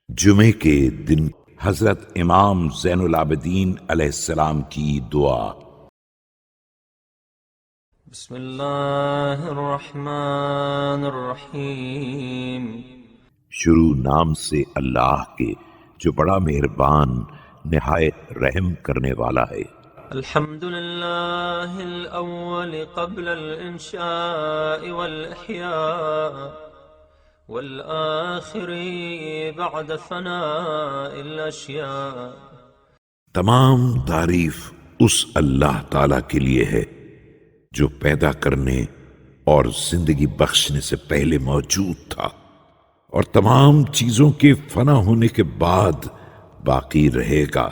جمعے کے دن حضرت امام زین العابدین علیہ السلام کی دعا۔ بسم اللہ الرحمن الرحیم۔ شروع نام سے اللہ کے جو بڑا مہربان نہایت رحم کرنے والا ہے۔ الحمد للہ الاول قبل الانشاء والاحیاء والآخر بعد فناء الاشیاء۔ تمام تعریف اس اللہ تعالی کے لیے ہے جو پیدا کرنے اور زندگی بخشنے سے پہلے موجود تھا اور تمام چیزوں کے فنا ہونے کے بعد باقی رہے گا۔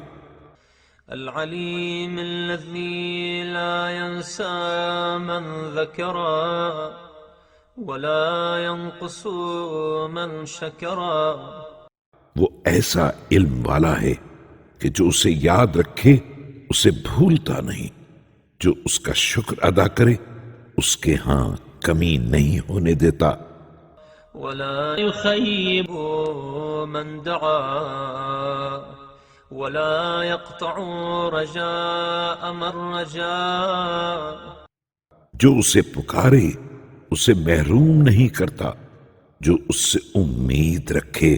العلیم الذی لا ينسى من ذکرا ولا ينقص من شکرا۔ وہ ایسا علم والا ہے کہ جو اسے یاد رکھے اسے بھولتا نہیں، جو اس کا شکر ادا کرے اس کے ہاں کمی نہیں ہونے دیتا۔ ولا يخيب من دعا ولا يقطع رجاء من رجا۔ جو اسے پکارے اسے محروم نہیں کرتا، جو اس سے امید رکھے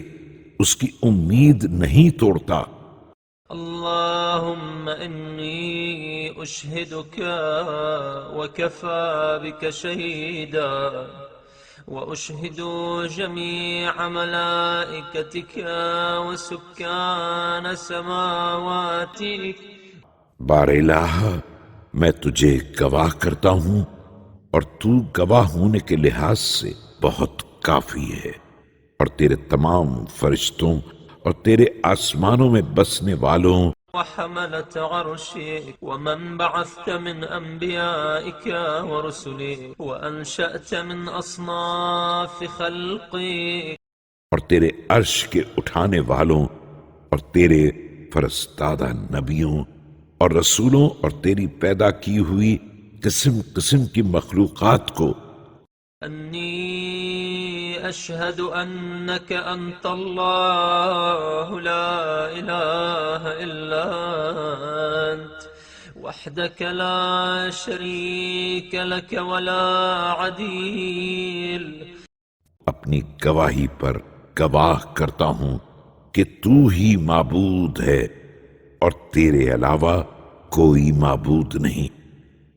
اس کی امید نہیں توڑتا۔ اللهم إني أشهدك وكفى بك شهيدا وأشهد جميع ملائكتك وسكان سماواتك۔ بار الہ میں تجھے گواہ کرتا ہوں اور تو گواہ ہونے کے لحاظ سے بہت کافی ہے، اور تیرے تمام فرشتوں اور تیرے آسمانوں میں بسنے والوں وحملت عرشك ومن بعثت من أنبيائك ورسلك وأنشأت من أصناف خلقك۔ اور تیرے عرش کے اٹھانے والوں اور تیرے فرستادہ نبیوں اور رسولوں اور تیری پیدا کی ہوئی قسم قسم کی مخلوقات کو۔ أني أشهد أنك أنت الله لا إله إلا أنت وحدك لا شريك لك ولا عديل۔ اپنی گواہی پر گواہ کرتا ہوں کہ تو ہی معبود ہے اور تیرے علاوہ کوئی معبود نہیں،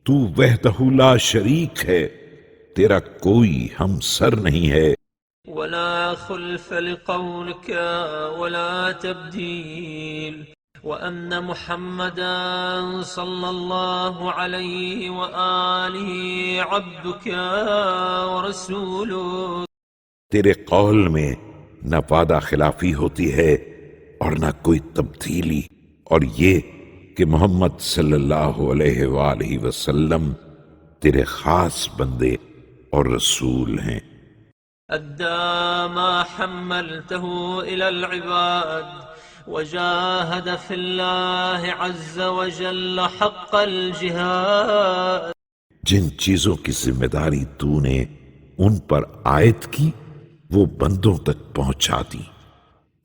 تو وحدہ لا شریک ہے، تیرا کوئی ہمسر نہیں ہے۔ ولا خلف لقولك ولا تبديل، وأن محمدا صلى الله عليه وآله عبدك ورسولك۔ تیرے قول میں نہ وعدہ خلافی ہوتی ہے اور نہ کوئی تبدیلی، اور یہ کہ محمد صلی اللہ علیہ وآلہ وسلم تیرے خاص بندے اور رسول ہیں۔ أدى ما حملته إلى العباد وجاهد في الله عز وجل حق الجهاد۔ جن چیزوں کی ذمہ داری تو نے ان پر عائد کی وہ بندوں تک پہنچا دی،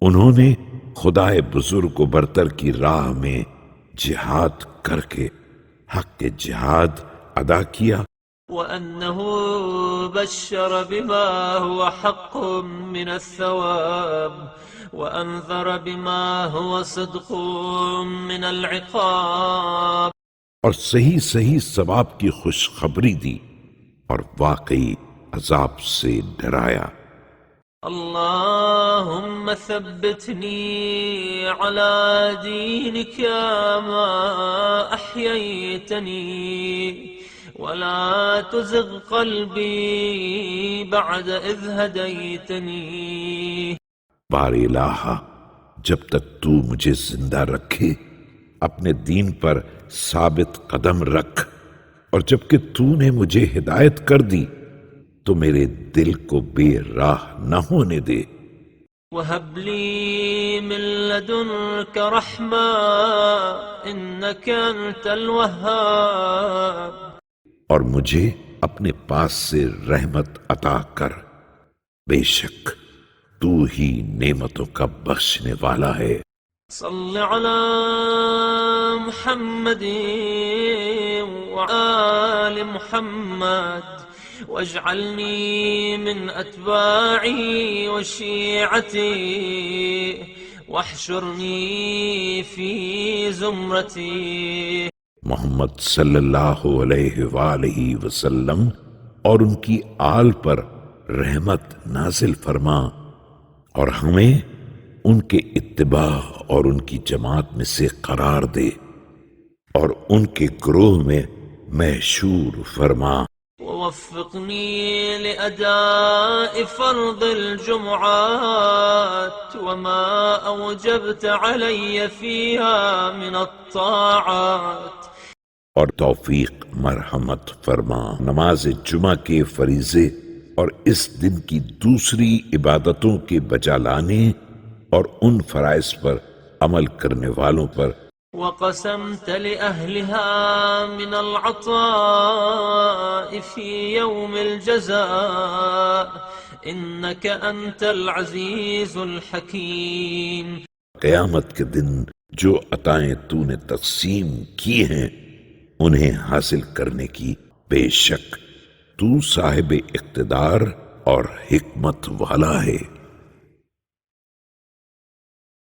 انہوں نے خدائے بزرگ و برتر کی راہ میں جہاد کر کے حق جہاد ادا کیا۔ وأنه بشر بما هو حق من الثواب وأنذر بما هو صدق من العقاب۔ اور صحیح صحیح ثواب کی خوشخبری دی اور واقعی عذاب سے ڈرایا۔ اللهم ثبتني على دينك ما أحييتني ولا تزغ قلبي بعد إذ هديتني۔ بار الہ جب تک تو مجھے زندہ رکھے اپنے دین پر ثابت قدم رکھ، اور جب کہ تو نے مجھے ہدایت کر دی تو میرے دل کو بے راہ نہ ہونے دے۔ وهب لي من لدنك رحمة إنك أنت الوهاب۔ اور مجھے اپنے پاس سے رحمت عطا کر، بے شک تو ہی نعمتوں کا بخشنے والا ہے۔ صل على محمد وآل محمد واجعلني من أتباعه وشيعته واحشرني في زمرتي۔ محمد صلی اللہ علیہ وآلہ وسلم اور ان کی آل پر رحمت نازل فرما اور ہمیں ان کے اتباع اور ان کی جماعت میں سے قرار دے اور ان کے گروہ میں محشور فرما۔ ووفقني لأداء فرض الجمعات وما أوجبت علي فيها من الطاعات، اور توفیق مرحمت فرما نماز جمعہ کے فریضے اور اس دن کی دوسری عبادتوں کے بجا لانے اور ان فرائض پر عمل کرنے والوں پر۔ وقسمت لأهلها من العطاء في يوم الجزاء إنك أنت العزيز الحكيم۔ قیامت کے دن جو عطائیں تو نے تقسیم کی ہیں انہیں حاصل کرنے کی بے شک تو صاحب اقتدار اور حکمت والا ہے۔